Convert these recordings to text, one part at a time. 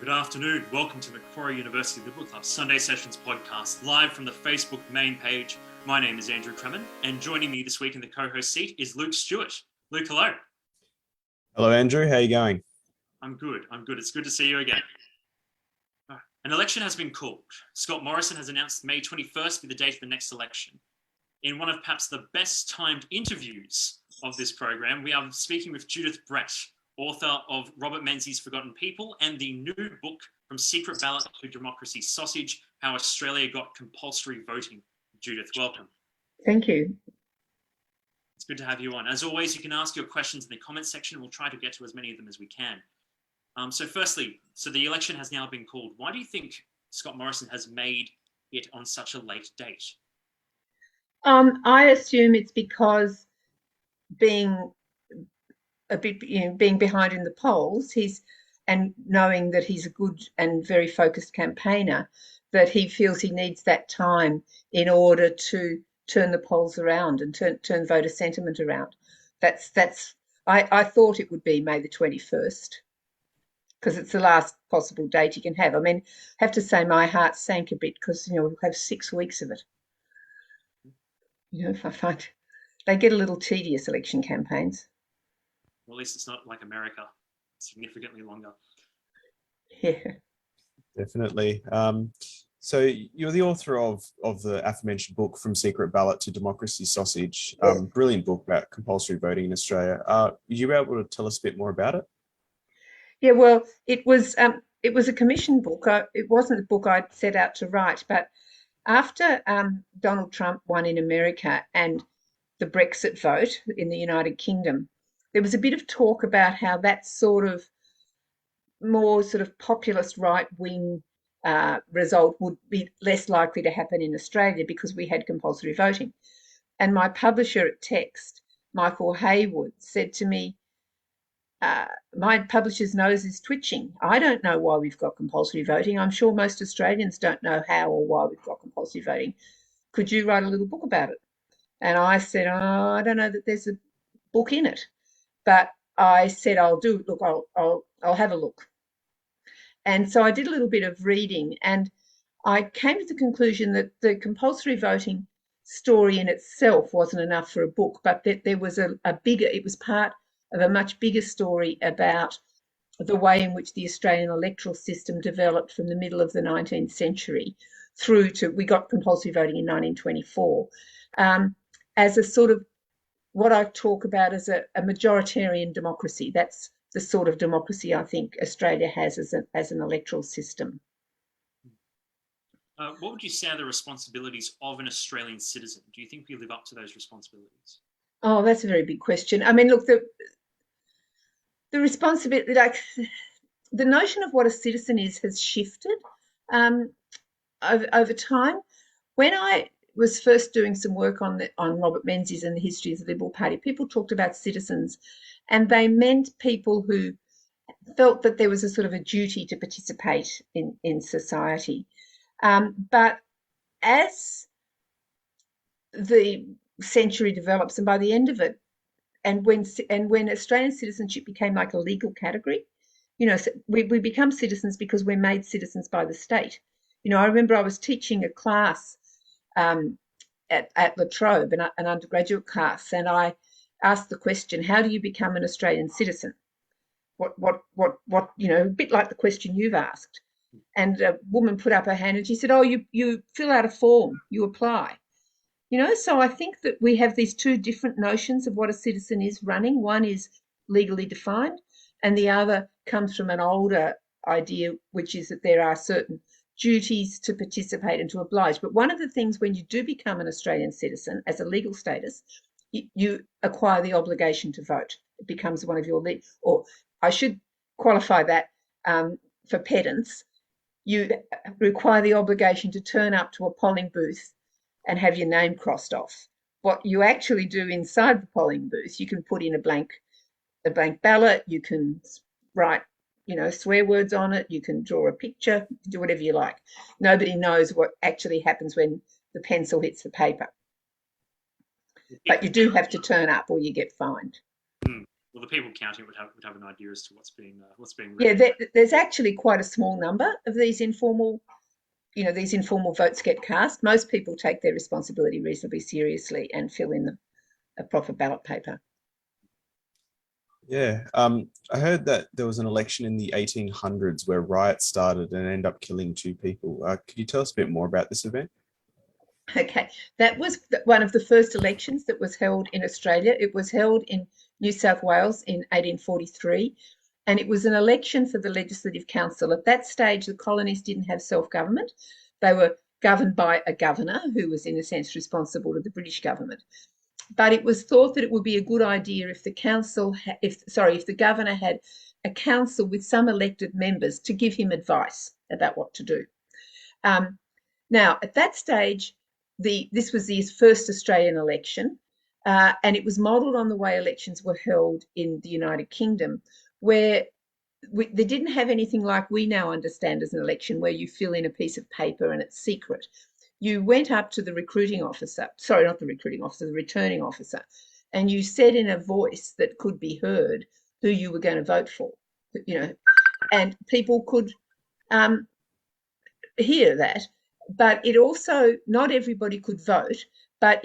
Good afternoon. Welcome to Macquarie University Liberal Club Sunday Sessions podcast, live from the Facebook main page. My name is Andrew Kremen, and joining me this week in the co-host seat is Luke Stewart. Luke, hello. Hello, Andrew. How are you going? I'm good. It's good to see you again. An election has been called. Scott Morrison has announced May 21st to be the date of the next election. In one of perhaps the best timed interviews of this program, we are speaking with Judith Brett, author of Robert Menzies' Forgotten People and the new book From Secret Ballot to Democracy Sausage, How Australia Got Compulsory Voting. Judith, welcome. Thank you. It's good to have you on. As always, you can ask your questions in the comments section. We'll try to get to as many of them as we can. So firstly, the election has now been called. Why do you think Scott Morrison has made it on such a late date? I assume it's because being behind in the polls, and knowing that he's a good and very focused campaigner, that he feels he needs that time in order to turn the polls around and turn voter sentiment around. I thought it would be May the 21st because it's the last possible date you can have. I mean, I have to say my heart sank a bit because we'll have 6 weeks of it. I find they get a little tedious, election campaigns. Well, at least it's not like America, significantly longer. Yeah, Definitely. So you're the author of the aforementioned book, From Secret Ballot to Democracy Sausage. Brilliant book about compulsory voting in Australia. Are you able to tell us a bit more about it? Yeah. Well, it was a commissioned book. It wasn't a book I'd set out to write, but after Donald Trump won in America and the Brexit vote in the United Kingdom, there was a bit of talk about how that more populist right-wing result would be less likely to happen in Australia because we had compulsory voting. And my publisher at Text, Michael Haywood, said to me, my publisher's nose is twitching. I don't know why we've got compulsory voting. I'm sure most Australians don't know how or why we've got compulsory voting. Could you write a little book about it? And I said, I don't know that there's a book in it. But I said, I'll do it. Look, I'll have a look. And so I did a little bit of reading, and I came to the conclusion that the compulsory voting story in itself wasn't enough for a book, but that there was it was part of a much bigger story about the way in which the Australian electoral system developed from the middle of the 19th century through to, we got compulsory voting in 1924, as a what I talk about as a majoritarian democracy. That's the sort of democracy I think Australia has as an electoral system. What would you say are the responsibilities of an Australian citizen? Do you think we live up to those responsibilities? Oh, that's a very big question. I mean, look, the responsibility, the notion of what a citizen is has shifted over time. When I was first doing some work on Robert Menzies and the history of the Liberal Party, people talked about citizens, and they meant people who felt that there was a duty to participate in society. But as the century develops, and by the end of it, and when Australian citizenship became like a legal category, so we become citizens because we're made citizens by the state. I remember I was teaching a class at La Trobe, an undergraduate class, and I asked the question, how do you become an Australian citizen? What, a bit like the question you've asked. And a woman put up her hand and she said, oh, you fill out a form, you apply. So I think that we have these two different notions of what a citizen is running. One is legally defined, and the other comes from an older idea, which is that there are certain duties to participate and to oblige. But one of the things when you do become an Australian citizen as a legal status, you acquire the obligation to vote. It becomes one of your or I should qualify that for pedants. You require the obligation to turn up to a polling booth and have your name crossed off. What you actually do inside the polling booth, you can put in a blank ballot, you can write swear words on it, you can draw a picture, do whatever you like. Nobody knows what actually happens when the pencil hits the paper. But you do have to turn up or you get fined. well, the people counting would have an idea as to what's being written. Yeah, there's actually quite a small number of these informal votes get cast. Most people take their responsibility reasonably seriously and fill in a proper ballot paper. Yeah, I heard that there was an election in the 1800s where riots started and ended up killing 2 people. Could you tell us a bit more about this event? Okay, that was one of the first elections that was held in Australia. It was held in New South Wales in 1843, and it was an election for the Legislative Council. At that stage, the colonies didn't have self-government. They were governed by a governor who was, in a sense, responsible to the British government. But it was thought that it would be a good idea if the governor had a council with some elected members to give him advice about what to do. Now, at that stage, this was the first Australian election, and it was modelled on the way elections were held in the United Kingdom, where they didn't have anything like we now understand as an election, where you fill in a piece of paper and it's secret. You went up to the returning officer, and you said in a voice that could be heard who you were going to vote for, and people could hear that. But it also, not everybody could vote, but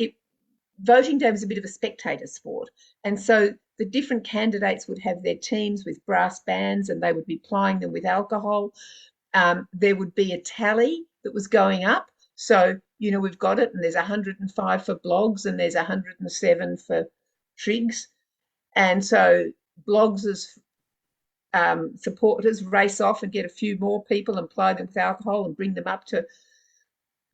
voting day was a bit of a spectator sport. And so the different candidates would have their teams with brass bands and they would be plying them with alcohol. There would be a tally that was going up. So, we've got it, and there's 105 for blogs and there's 107 for trigs. And so blogs' supporters race off and get a few more people and ply them with alcohol and bring them up to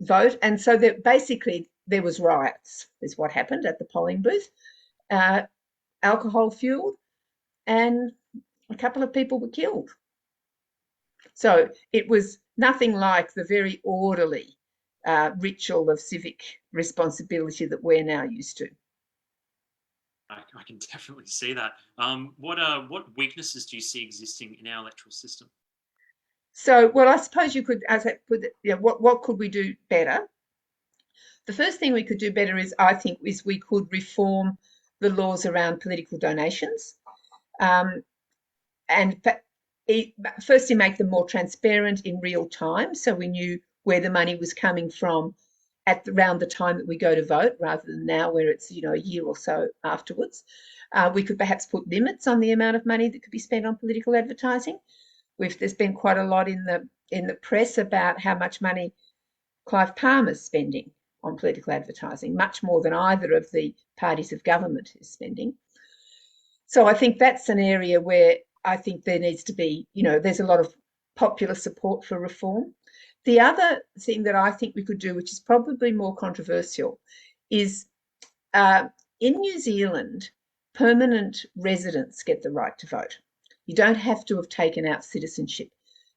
vote. And so basically there was riots, is what happened at the polling booth, alcohol fueled, and a couple of people were killed. So it was nothing like the very orderly ritual of civic responsibility that we're now used to. I can definitely see that. What weaknesses do you see existing in our electoral system? So, well, I suppose you could, as I put it, what could we do better? The first thing we could do better is we could reform the laws around political donations, and firstly make them more transparent in real time, so we knew where the money was coming from around the time that we go to vote, rather than now where it's a year or so afterwards. We could perhaps put limits on the amount of money that could be spent on political advertising. There's been quite a lot in the press about how much money Clive Palmer's spending on political advertising, much more than either of the parties of government is spending. So I think that's an area where I think there needs to be, there's a lot of popular support for reform. The other thing that I think we could do, which is probably more controversial, is in New Zealand, permanent residents get the right to vote. You don't have to have taken out citizenship.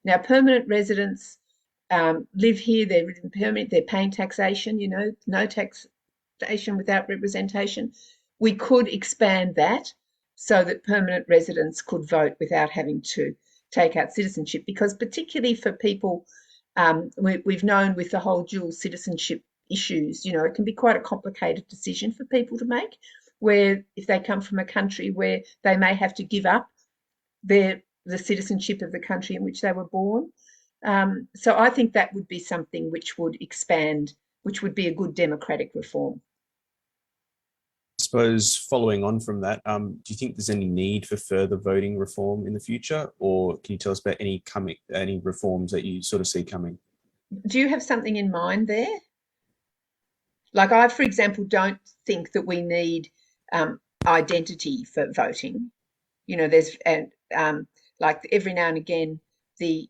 Now, permanent residents live here, they're permanent, they're paying taxation, no taxation without representation. We could expand that so that permanent residents could vote without having to take out citizenship, because particularly for people, we've known with the whole dual citizenship issues, it can be quite a complicated decision for people to make, where if they come from a country where they may have to give up the citizenship of the country in which they were born. So I think that would be something which would expand, which would be a good democratic reform. I suppose following on from that, do you think there's any need for further voting reform in the future, or can you tell us about any reforms that you sort of see coming? Do you have something in mind there? Like I, for example, don't think that we need identity for voting. There's like every now and again the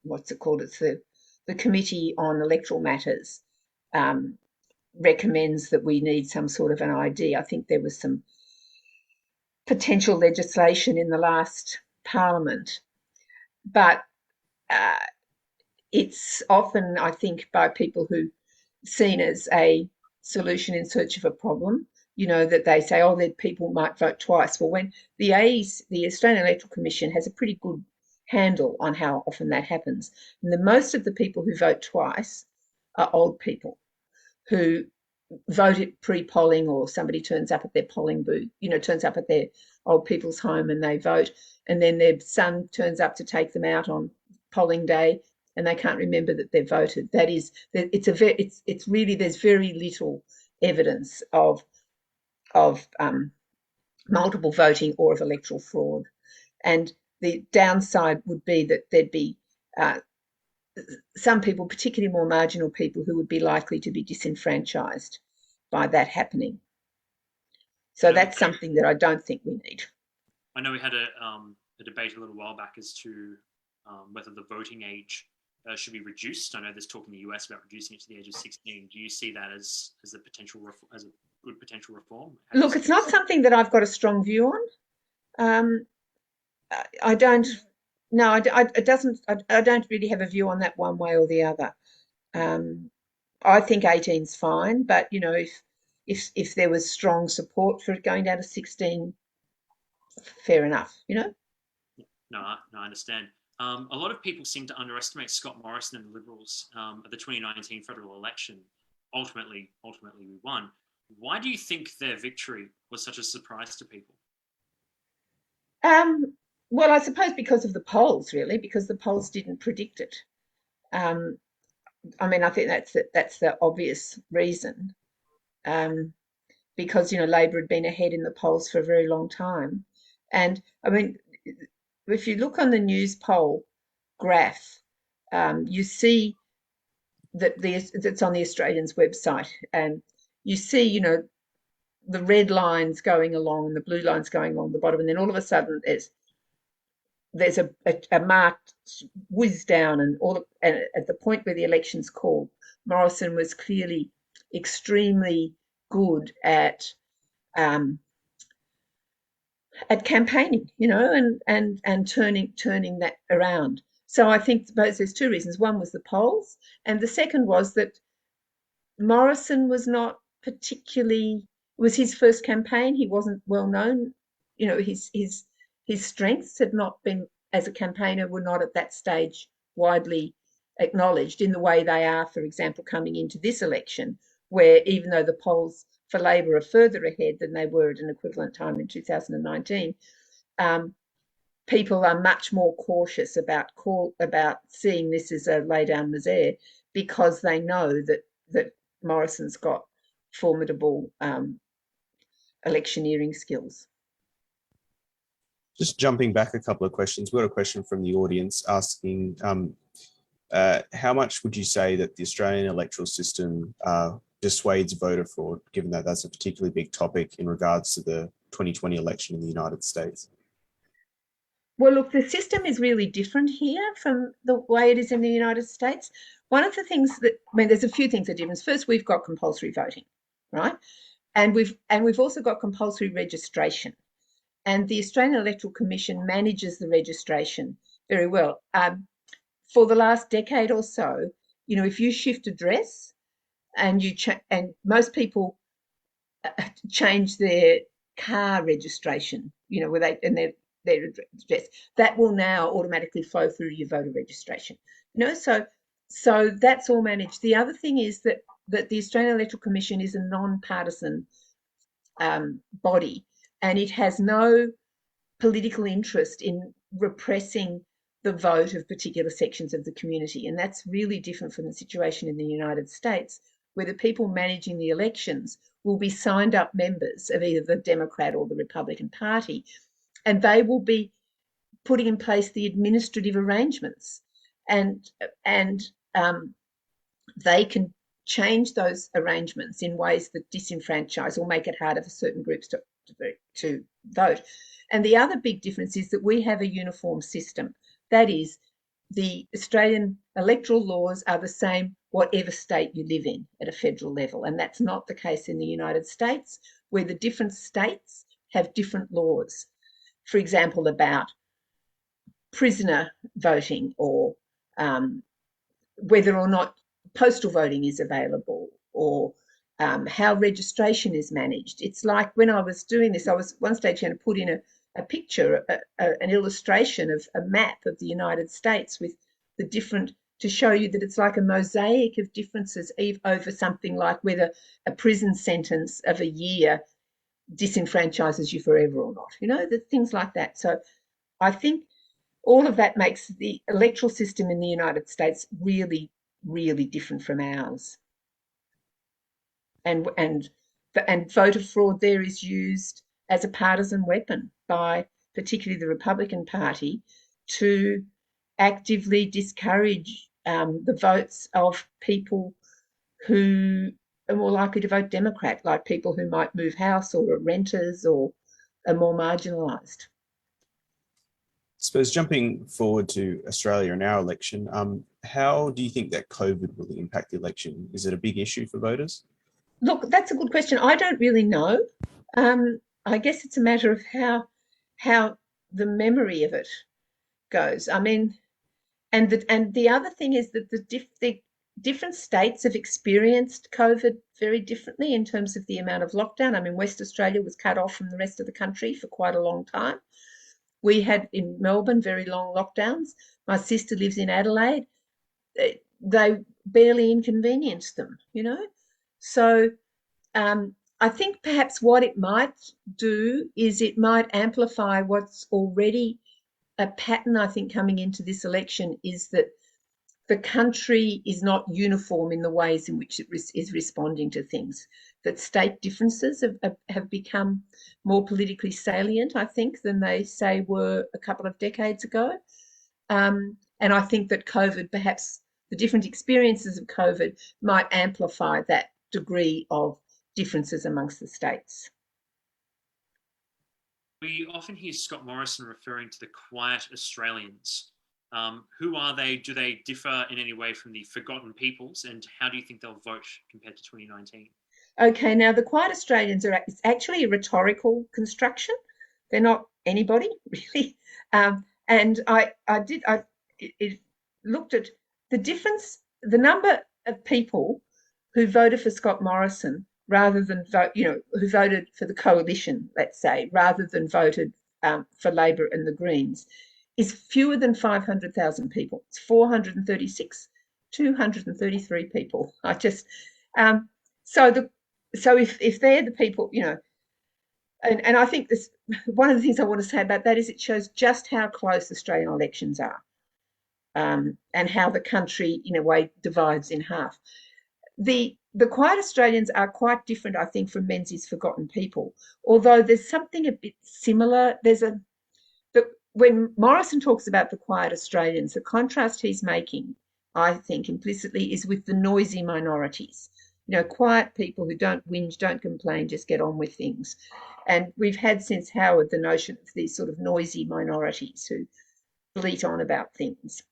what's it called? It's the Committee on Electoral Matters recommends that we need some sort of an ID. I think there was some potential legislation in the last Parliament, but it's often, I think, by people who seen as a solution in search of a problem. That they say, that people might vote twice. Well, when the Australian Electoral Commission has a pretty good handle on how often that happens. And most of the people who vote twice are old people who vote it pre-polling, or somebody turns up at their polling booth, turns up at their old people's home and they vote, and then their son turns up to take them out on polling day and they can't remember that they've voted. That is, it's really, there's very little evidence of multiple voting or of electoral fraud. And the downside would be that there'd be some people, particularly more marginal people, who would be likely to be disenfranchised by that happening. So that's something that I don't think we need. I know we had a debate a little while back as to whether the voting age should be reduced. I know there's talk in the US about reducing it to the age of 16. Do you see that as a potential as a good potential reform? Look, it's not something that I've got a strong view on. I don't. No, I don't really have a view on that one way or the other. I think 18's fine, but if there was strong support for it going down to 16, fair enough. No, I understand. A lot of people seem to underestimate Scott Morrison and the Liberals at the 2019 federal election. Ultimately, we won. Why do you think their victory was such a surprise to people? Well, I suppose because of the polls, really, because the polls didn't predict it. I mean, I think that's the obvious reason. Because Labor had been ahead in the polls for a very long time, and I mean, if you look on the news poll graph, you see that that's on the Australian's website, and you see the red lines going along and the blue lines going along the bottom, and then all of a sudden there's a marked whiz down, and at the point where the election's called, Morrison was clearly extremely good at campaigning, and turning that around. So I think there's two reasons. One was the polls, and the second was that Morrison was not particularly. It was his first campaign. He wasn't well known. His strengths had not been, as a campaigner, were not at that stage widely acknowledged in the way they are, for example, coming into this election, where even though the polls for Labor are further ahead than they were at an equivalent time in 2019, people are much more cautious about seeing this as a lay down misere, because they know that Morrison's got formidable electioneering skills. Just jumping back a couple of questions. We've got a question from the audience asking, how much would you say that the Australian electoral system dissuades voter fraud, given that that's a particularly big topic in regards to the 2020 election in the United States? Well, look, the system is really different here from the way it is in the United States. One of the things there's a few things that are different. First, we've got compulsory voting, right? And we've also got compulsory registration. And the Australian Electoral Commission manages the registration very well. For the last decade or so, if you shift address and and most people change their car registration, where their address, that will now automatically flow through your voter registration. So that's all managed. The other thing is that the Australian Electoral Commission is a non-partisan body, and it has no political interest in repressing the vote of particular sections of the community. And that's really different from the situation in the United States, where the people managing the elections will be signed up members of either the Democrat or the Republican Party, and they will be putting in place the administrative arrangements, and they can change those arrangements in ways that disenfranchise or make it harder for certain groups to vote. And the other big difference is that we have a uniform system. That is, the Australian electoral laws are the same whatever state you live in at a federal level. And that's not the case in the United States, where the different states have different laws. For example, about prisoner voting, or whether or not postal voting is available, or how registration is managed. It's like when I was doing this, I was one stage going to put in a picture, an illustration of a map of the United States with the different to show you that it's like a mosaic of differences over something like whether a prison sentence of a year disenfranchises you forever or not, the things like that. So I think all of that makes the electoral system in the United States really, really different from ours. And voter fraud there is used as a partisan weapon by particularly the Republican Party to actively discourage the votes of people who are more likely to vote Democrat, like people who might move house or are renters or are more marginalised. I suppose jumping forward to Australia and our election, how do you think that COVID will impact the election? Is it a big issue for voters? Look, that's a good question. I don't really know. I guess it's a matter of how the memory of it goes. I mean, and the other thing is that the different states have experienced COVID very differently in terms of the amount of lockdown. I mean, West Australia was cut off from the rest of the country for quite a long time. We had in Melbourne very long lockdowns. My sister lives in Adelaide. They barely inconvenienced them, So I think perhaps what it might do is it might amplify what's already a pattern, I think, coming into this election, is that the country is not uniform in the ways in which it is responding to things, that state differences have become more politically salient, I think, than they, say, were a couple of decades ago. And I think that COVID, perhaps the different experiences of COVID might amplify that degree of differences amongst the states. We often hear Scott Morrison referring to the quiet Australians. Who are they? Do they differ in any way from the forgotten peoples? And how do you think they'll vote compared to 2019? Okay, now the quiet Australians it's actually a rhetorical construction. They're not anybody, really. And I looked at the difference, the number of people who voted for Scott Morrison rather than who voted for the coalition, let's say, rather than voted for Labor and the Greens, is fewer than 500,000 people. It's 436, 233 people. So if they're the people, and I think this, one of the things I want to say about that is it shows just how close Australian elections are, and how the country, in a way, divides in half. The quiet Australians are quite different, I think, from Menzies' forgotten people, although there's something a bit similar. When Morrison talks about the quiet Australians, the contrast he's making, I think, implicitly, is with the noisy minorities. Quiet people who don't whinge, don't complain, just get on with things. And we've had since Howard the notion of these sort of noisy minorities who bleat on about things.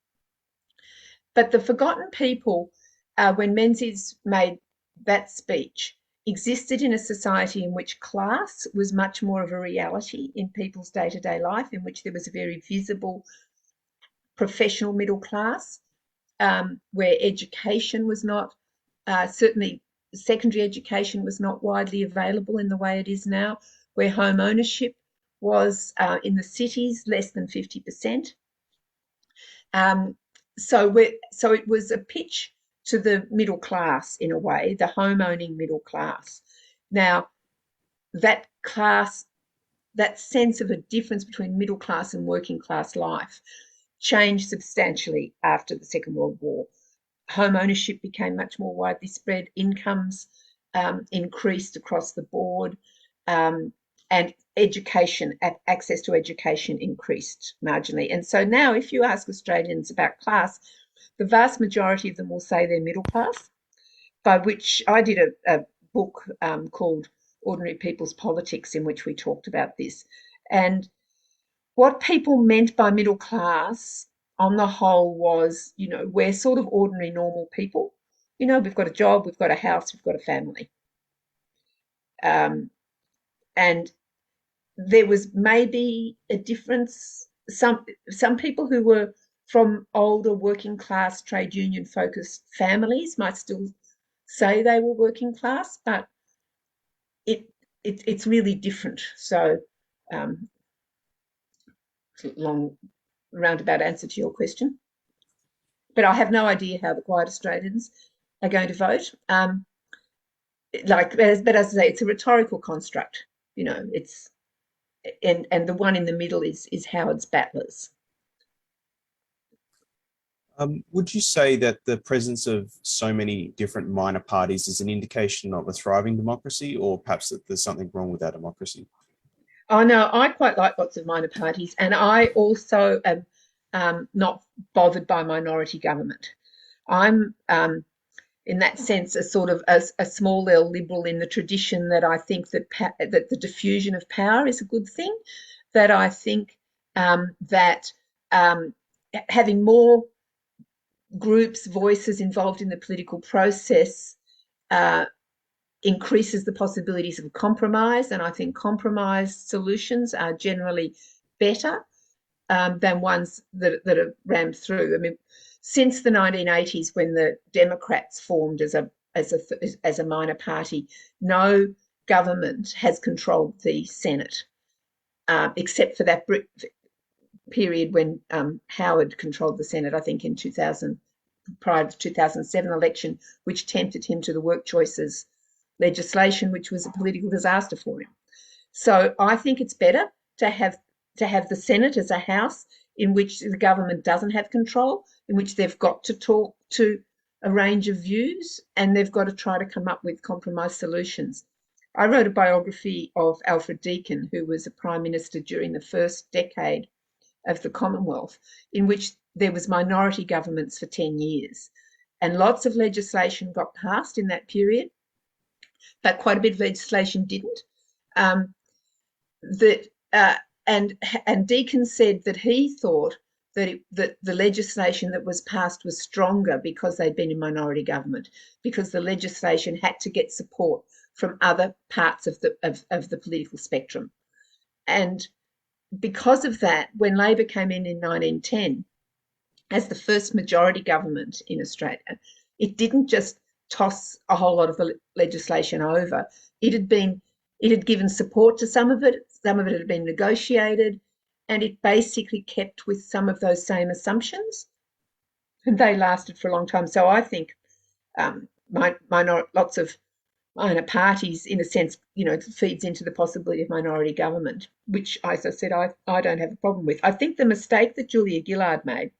But the forgotten people, when Menzies made that speech, existed in a society in which class was much more of a reality in people's day-to-day life, in which there was a very visible professional middle class, where education was not, certainly secondary education was not widely available in the way it is now, where home ownership was, in the cities, less than 50%. So it was a pitch to the middle class, in a way, the home-owning middle class. Now, that class, that sense of a difference between middle class and working class life changed substantially after the Second World War. Home ownership became much more widely spread, incomes increased across the board, and education, access to education increased marginally. And so now if you ask Australians about class, the vast majority of them will say they're middle class, by which I did a book called Ordinary People's Politics, in which we talked about this. And what people meant by middle class on the whole was, we're sort of ordinary, normal people. We've got a job, we've got a house, we've got a family. And there was maybe a difference. Some people who were from older working class trade union focused families might still say they were working class, but it's really different. So long roundabout answer to your question. but I have no idea how the quiet Australians are going to vote. But as I say, it's a rhetorical construct. It's and the one in the middle is Howard's battlers. Would you say that the presence of so many different minor parties is an indication of a thriving democracy, or perhaps that there's something wrong with our democracy? Oh no, I quite like lots of minor parties, and I also am not bothered by minority government. I'm in that sense a sort of a small L liberal in the tradition that I think that the diffusion of power is a good thing, that I think that having more groups, voices involved in the political process increases the possibilities of compromise, and I think compromise solutions are generally better than ones that are rammed through. I mean, since the 1980s, when the Democrats formed as a minor party, no government has controlled the Senate, except for that period when Howard controlled the Senate, I think in 2000, prior to the 2007 election, which tempted him to the work choices legislation, which was a political disaster for him. So I think it's better to have the Senate as a house in which the government doesn't have control, in which they've got to talk to a range of views and they've got to try to come up with compromise solutions. I wrote a biography of Alfred Deakin, who was a prime minister during the first decade of the Commonwealth, in which there was minority governments for 10 years. And lots of legislation got passed in that period, but quite a bit of legislation didn't. And Deakin said that he thought that the legislation that was passed was stronger because they'd been in minority government, because the legislation had to get support from other parts of the political spectrum. And because of that, when Labor came in 1910 as the first majority government in Australia, it didn't just toss a whole lot of the legislation over. It had given support to some of it had been negotiated, and it basically kept with some of those same assumptions, and they lasted for a long time. So I think lots of minor parties, in a sense, feeds into the possibility of minority government, which, as I said, I don't have a problem with. I think the mistake that Julia Gillard made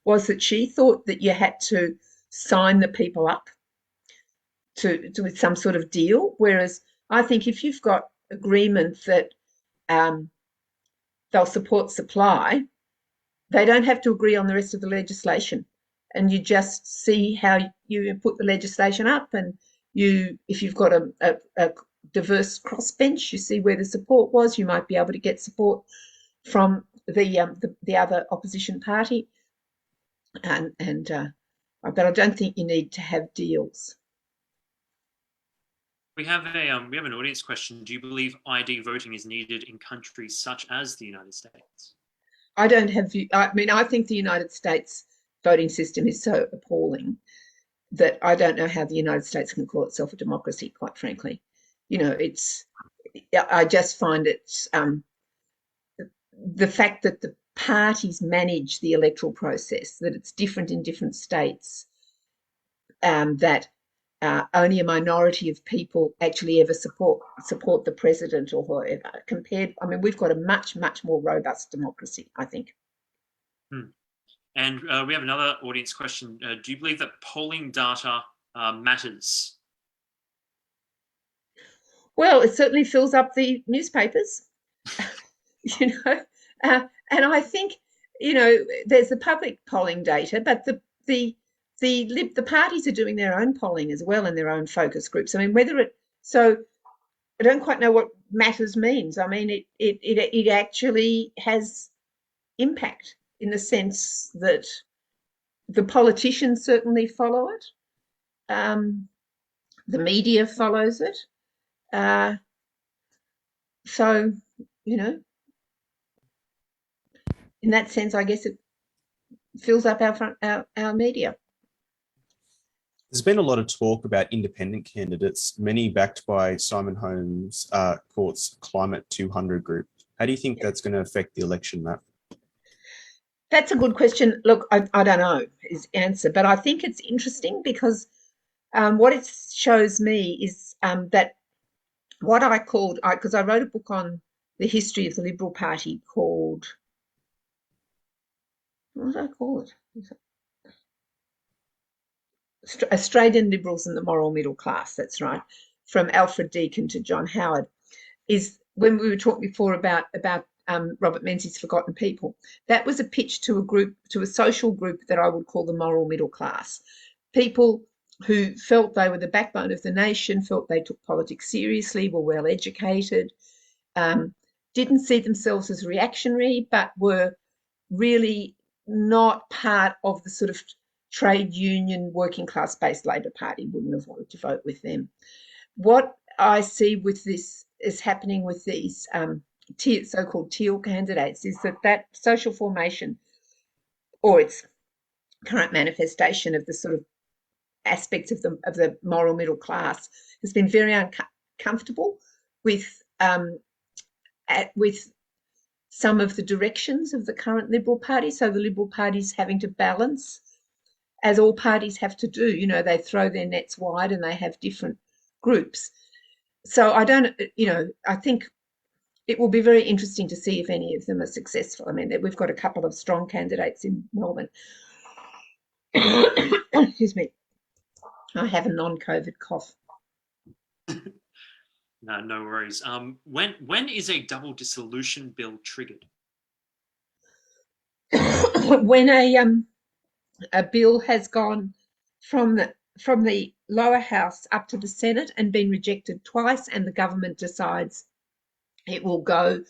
was that she thought that you had to sign the people up to with some sort of deal, whereas I think if you've got agreement that they'll support supply, they don't have to agree on the rest of the legislation, and you just see how you put the legislation up, and if you've got a diverse crossbench, you see where the support was. You might be able to get support from the other opposition party, but I don't think you need to have deals. We have an audience question. Do you believe ID voting is needed in countries such as the United States? I don't have view. I mean, I think the United States voting system is so appalling that I don't know how the United States can call itself a democracy, quite frankly. I just find it, the fact that the parties manage the electoral process, that it's different in different states, that only a minority of people actually ever support the president or whoever. We've got a much, much more robust democracy, I think. And we have another audience question. Do you believe that polling data matters? Well, it certainly fills up the newspapers, and I think, there's the public polling data, but the parties are doing their own polling as well in their own focus groups. I mean, so I don't quite know what matters means. I mean, it actually has impact in the sense that the politicians certainly follow it. The media follows it. So, in that sense, I guess it fills up our media. There's been a lot of talk about independent candidates, many backed by Simon Holmes' Court's Climate 200 group. How do you think that's going to affect the election map? That's a good question. Look, I don't know is the answer, but I think it's interesting because what it shows me is that what I called, because I wrote a book on the history of the Liberal Party called, what did I call it? Australian Liberals and the Moral Middle Class, that's right, from Alfred Deakin to John Howard, is when we were talking before about Robert Menzies' Forgotten People. That was a pitch to a group, to a social group that I would call the moral middle class. People who felt they were the backbone of the nation, felt they took politics seriously, were well educated, didn't see themselves as reactionary, but were really not part of the sort of trade union, working class based Labor Party, wouldn't have wanted to vote with them. What I see with this is happening with these so-called teal candidates is that social formation, or its current manifestation of the sort of aspects of the moral middle class, has been very uncomfortable with some of the directions of the current Liberal Party. So the Liberal Party's having to balance, as all parties have to do. You know, they throw their nets wide and they have different groups. So I think it will be very interesting to see if any of them are successful. I mean, we've got a couple of strong candidates in Melbourne. Excuse me. I have a non-COVID cough. No worries. When is a double dissolution bill triggered? When a bill has gone from the lower house up to the Senate and been rejected twice, and the government decides it will go.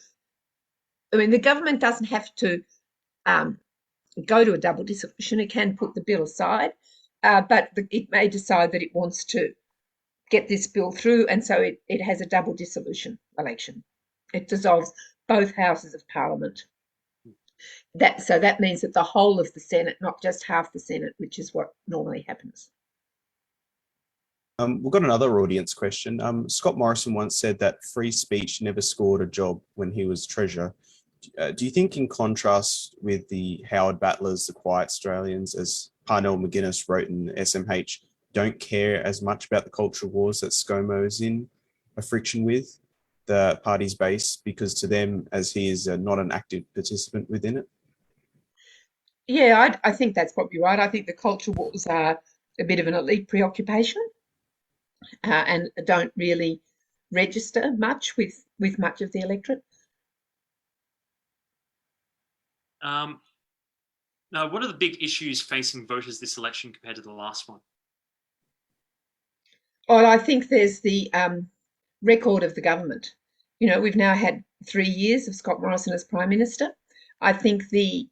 I mean, the government doesn't have to go to a double dissolution. It can put the bill aside, but it may decide that it wants to get this bill through, and so it has a double dissolution election. It dissolves both houses of Parliament. So that means that the whole of the Senate, not just half the Senate, which is what normally happens. We've got another audience question. Scott Morrison once said that free speech never scored a job when he was Treasurer. Do you think, in contrast with the Howard Battlers, the Quiet Australians, as Parnell McGuinness wrote in SMH, don't care as much about the cultural wars that ScoMo is in a friction with the party's base, because to them, as he is not an active participant within it? Yeah, I think that's probably right. I think the culture wars are a bit of an elite preoccupation and don't really register much with much of the electorate. Now, what are the big issues facing voters this election compared to the last one? Well, I think there's the record of the government. You know, we've now had 3 years of Scott Morrison as Prime Minister. I think the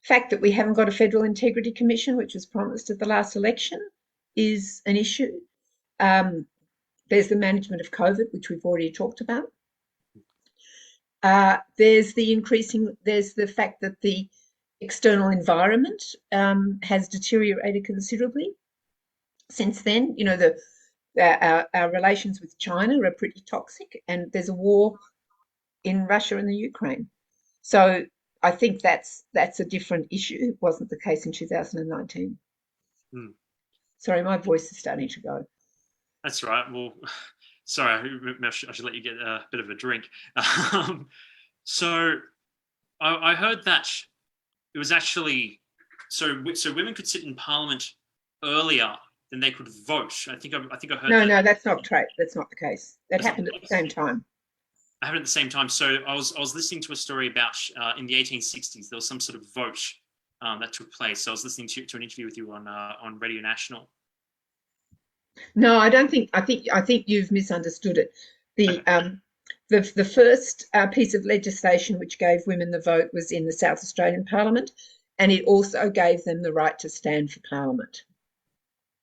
fact that we haven't got a Federal Integrity Commission, which was promised at the last election, is an issue. There's the management of COVID, which we've already talked about. There's the fact that the external environment has deteriorated considerably since then. You know, our relations with China are pretty toxic, and there's a war in Russia and the Ukraine. So I think that's a different issue. It wasn't the case in 2019. Sorry, my voice is starting to go. That's right. Well, sorry, I should let you get a bit of a drink. So I heard that it was actually so women could sit in Parliament earlier than they could vote. I think I heard. No, that's not true. That's not the case. That happened at the same time. I happened at the same time. So I was listening to a story about in the 1860s there was some sort of vote that took place. So I was listening to an interview with you on Radio National. No, I don't think. I think you've misunderstood it. The first piece of legislation which gave women the vote was in the South Australian Parliament, and it also gave them the right to stand for Parliament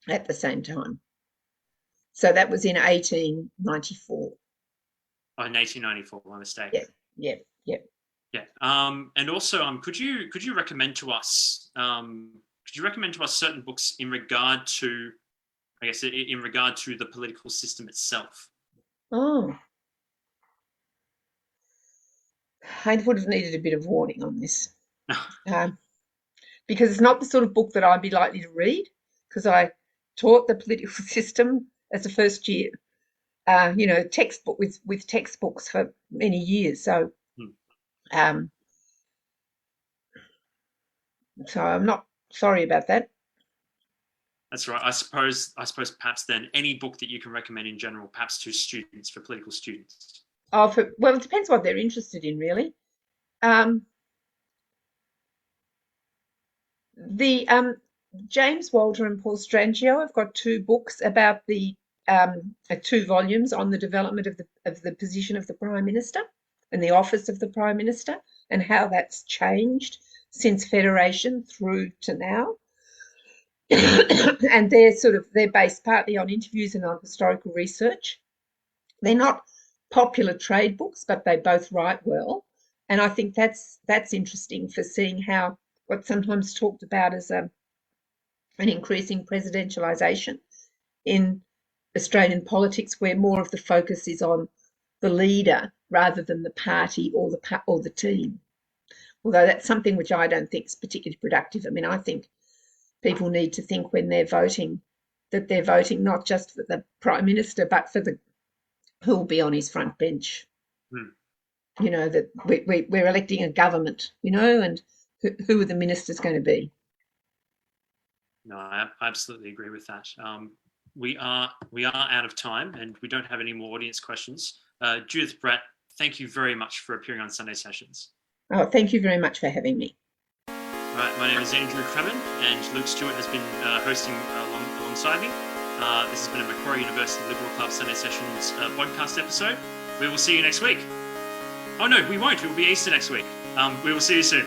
at the same time. So that was in 1894. Oh, in 1894, my mistake. Yeah. Yeah. And also, could you recommend to us certain books in regard to, I guess, in regard to the political system itself? Oh. I would have needed a bit of warning on this. Because it's not the sort of book that I'd be likely to read, because I taught the political system as a first year, textbook with textbooks for many years. So, so I'm not sorry about that. That's right. I suppose perhaps then any book that you can recommend in general, perhaps to students, for political students. Well, it depends what they're interested in, really. James Walter and Paul Strangio have got two books about the 2 volumes on the development of the position of the Prime Minister and the office of the Prime Minister and how that's changed since Federation through to now. And they're based partly on interviews and on historical research. They're not popular trade books, but they both write well. And I think that's interesting for seeing how what's sometimes talked about as an increasing presidentialisation in Australian politics, where more of the focus is on the leader rather than the party or the team. Although that's something which I don't think is particularly productive. I mean, I think people need to think when they're voting that they're voting not just for the Prime Minister, but for who will be on his front bench. That we're electing a government, and who are the ministers going to be? No, I absolutely agree with that. We are out of time, and we don't have any more audience questions. Judith Brett, thank you very much for appearing on Sunday Sessions. Oh, thank you very much for having me. Right, my name is Andrew Cremon, and Luke Stewart has been hosting alongside me. This has been a Macquarie University Liberal Club Sunday Sessions podcast episode. We will see you next week. Oh no, we won't. It will be Easter next week. We will see you soon.